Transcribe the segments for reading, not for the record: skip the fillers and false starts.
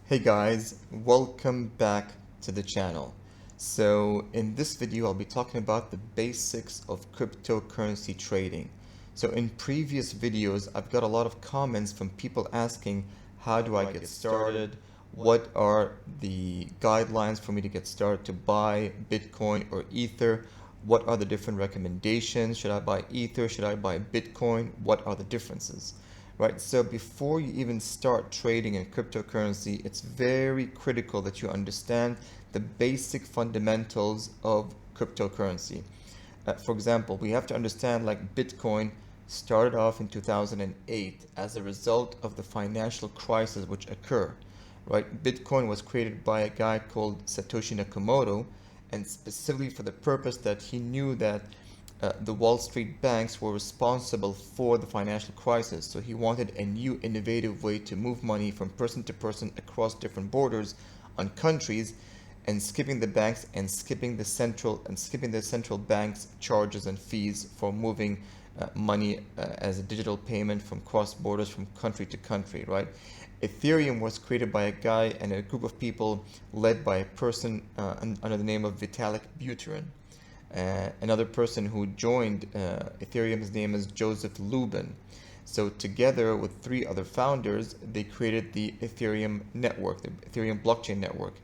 Hey guys, welcome back to the channel. So in this video, I'll be talking about the basics of cryptocurrency trading. So in previous videos, I've got a lot of comments from people asking, how do I get started? What are the guidelines for me to get started to buy Bitcoin or Ether? What are the different recommendations? Should I buy Ether? Should I buy Bitcoin? What are the differences? Right, so before you even start trading in cryptocurrency, it's very critical that you understand the basic fundamentals of cryptocurrency. For example, we have to understand like Bitcoin started off in 2008 as a result of the financial crisis which occurred. Right, Bitcoin was created by a guy called Satoshi Nakamoto, and specifically for the purpose that he knew that the Wall Street banks were responsible for the financial crisis. So he wanted a new innovative way to move money from person to person across different borders on countries, and skipping the banks and skipping the central bank's charges and fees for moving money as a digital payment from cross borders from country to country, right? Ethereum was created by a guy and a group of people led by a person under the name of Vitalik Buterin. Another person who joined Ethereum's name is Joseph Lubin. So together with three other founders, they created the Ethereum network, the Ethereum blockchain network.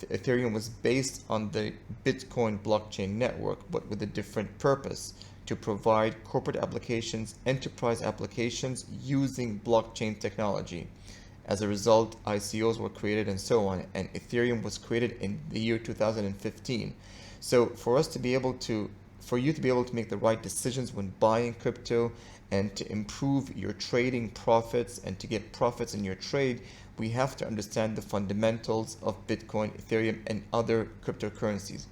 Ethereum was based on the Bitcoin blockchain network, but with a different purpose: to provide corporate applications, enterprise applications using blockchain technology. As a result, ICOs were created and so on, and Ethereum was created in the year 2015. So for you to be able to make the right decisions when buying crypto and to improve your trading profits and to get profits in your trade, we have to understand the fundamentals of Bitcoin, Ethereum, and other cryptocurrencies.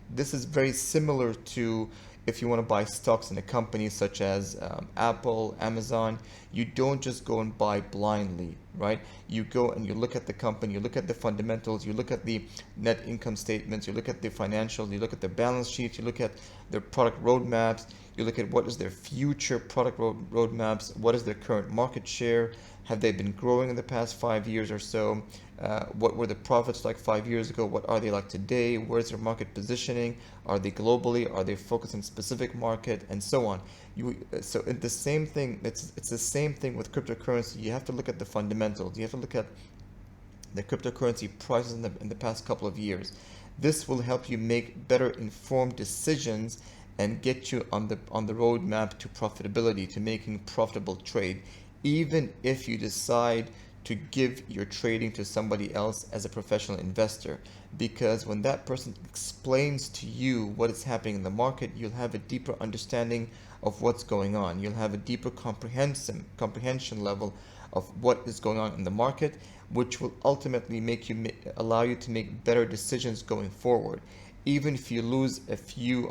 This is very similar to if you want to buy stocks in a company such as Apple, Amazon. You don't just go and buy blindly, right? You go and you look at the company, you look at the fundamentals, you look at the net income statements, you look at the financials, you look at the balance sheets, you look at their product roadmaps, you look at what is their future product roadmaps, what is their current market share, have they been growing in the past 5 years or so, what were the profits like 5 years ago, what are they like today, where's their market positioning, are they globally, are they focused on specific market, and so on. So it's the same thing. It's the same thing with cryptocurrency. You have to look at the fundamentals. You have to look at the cryptocurrency prices in the past couple of years. This will help you make better informed decisions and get you on the roadmap to profitability, to making profitable trade, even if you decide to give your trading to somebody else as a professional investor. Because when that person explains to you what is happening in the market, you'll have a deeper understanding of what's going on. You'll have a deeper comprehension level of what is going on in the market, which will ultimately allow you to make better decisions going forward. Even if you lose a few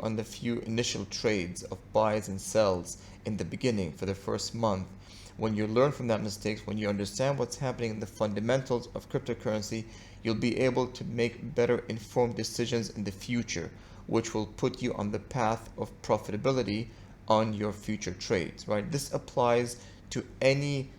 initial trades of buys and sells in the beginning for the first month, when you learn from that mistakes, when you understand what's happening in the fundamentals of cryptocurrency, you'll be able to make better informed decisions in the future, which will put you on the path of profitability on your future trades, right? This applies to any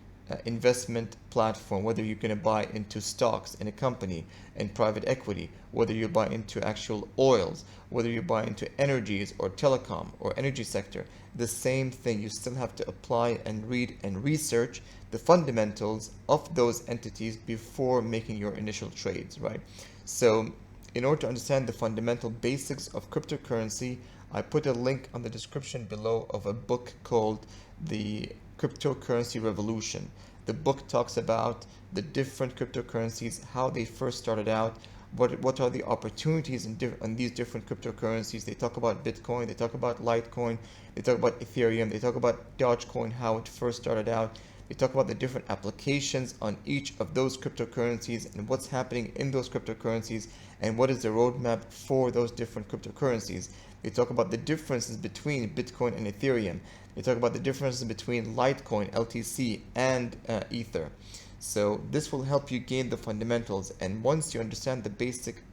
investment platform, whether you're going to buy into stocks in a company and private equity, whether you buy into actual oils, whether you buy into energies or telecom or energy sector, the same thing. You still have to apply and read and research the fundamentals of those entities before making your initial trades, right? So in order to understand the fundamental basics of cryptocurrency, I put a link on the description below of a book called The Cryptocurrency Revolution. The book talks about the different cryptocurrencies, how they first started out, what are the opportunities in these different cryptocurrencies. They talk about Bitcoin, they talk about LiteCoin, they talk about Ethereum, they talk about Dogecoin, how it first started out. They talk about the different applications on each of those cryptocurrencies and what's happening in those cryptocurrencies and what is the roadmap for those different cryptocurrencies. They talk about the differences between Bitcoin and Ethereum. They talk about the differences between LiteCoin, LTC, and Ether. So this will help you gain the fundamentals, and once you understand the basic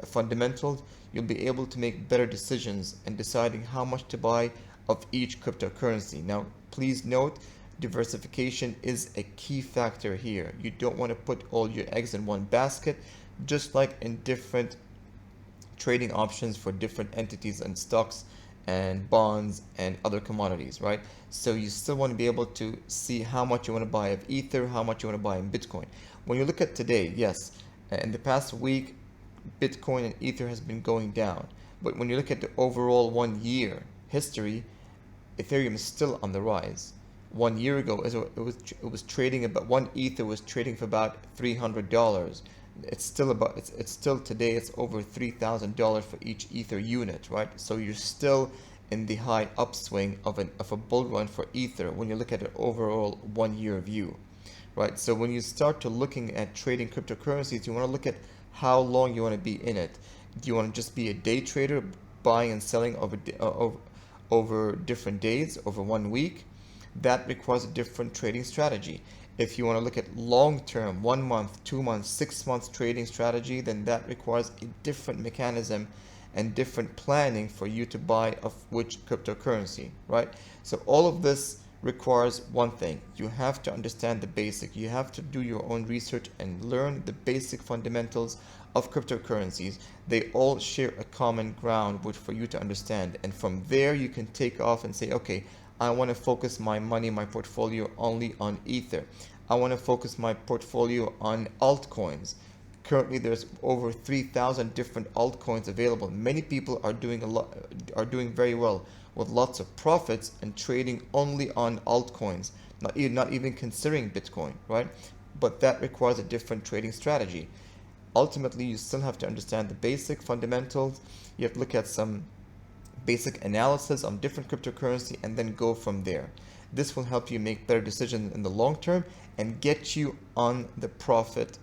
fundamentals, you'll be able to make better decisions in deciding how much to buy of each cryptocurrency. Now, please note diversification is a key factor here. You don't want to put all your eggs in one basket, just like in different trading options for different entities and stocks and bonds and other commodities, right? So you still want to be able to see how much you want to buy of Ether, how much you want to buy in Bitcoin. When you look at today, yes, in the past week, Bitcoin and Ether has been going down. But when you look at the overall 1 year history, Ethereum is still on the rise. 1 year ago, it was trading about, one Ether was trading for about $300. It's still today, it's over $3,000 for each Ether unit, right? So you're still in the high upswing of a bull run for Ether when you look at an overall 1 year view, right? So when you start to looking at trading cryptocurrencies, you want to look at how long you want to be in it. Do you want to just be a day trader, buying and selling over different days, over 1 week? That requires a different trading strategy. If you want to look at long-term, 1 month, 2 months, 6 months trading strategy, then that requires a different mechanism and different planning for you to buy of which cryptocurrency, right? So all of this requires one thing. You have to understand the basic. You have to do your own research and learn the basic fundamentals of cryptocurrencies. They all share a common ground which for you to understand. And from there you can take off and say, okay, I want to focus my money, my portfolio only on Ether. I want to focus my portfolio on altcoins. Currently, there's over 3,000 different altcoins available. Many people are doing very well with lots of profits and trading only on altcoins, not even considering Bitcoin, right? But that requires a different trading strategy. Ultimately, you still have to understand the basic fundamentals. You have to look at some basic analysis on different cryptocurrency and then go from there. This will help you make better decisions in the long term and get you on the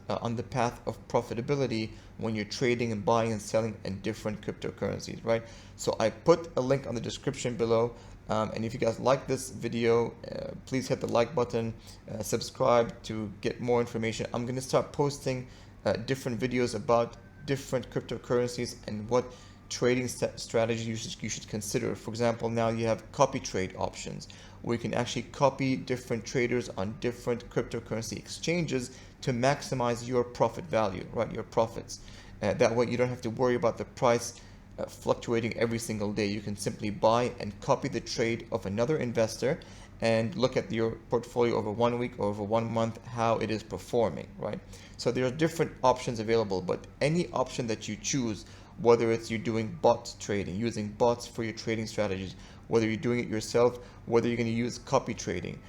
on the path of profitability when you're trading and buying and selling in different cryptocurrencies, right? So I put a link on the description below. And if you guys like this video, please hit the like button, subscribe to get more information. I'm going to start posting different videos about different cryptocurrencies and what trading strategy you should consider. For example, now you have copy trade options where you can actually copy different traders on different cryptocurrency exchanges to maximize your profit value, right? Your profits. That way you don't have to worry about the price fluctuating every single day. You can simply buy and copy the trade of another investor and look at your portfolio over 1 week or over 1 month, how it is performing, right? So there are different options available, but any option that you choose, whether it's you're doing bot trading, using bots for your trading strategies, whether you're doing it yourself, whether you're going to use copy trading,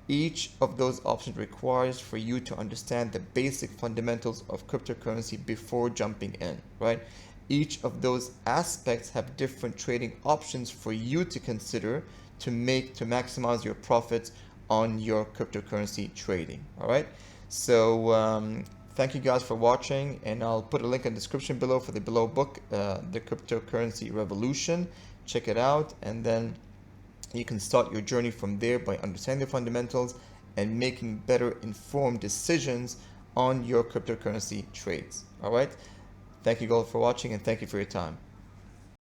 each of those options requires for you to understand the basic fundamentals of cryptocurrency before jumping in, right? Each of those aspects have different trading options for you to consider to maximize your profits on your cryptocurrency trading. All right. So thank you guys for watching, and I'll put a link in the description below for the below book, The Cryptocurrency Revolution. Check it out, and then you can start your journey from there by understanding the fundamentals and making better informed decisions on your cryptocurrency trades. All right. Thank you all for watching, and thank you for your time.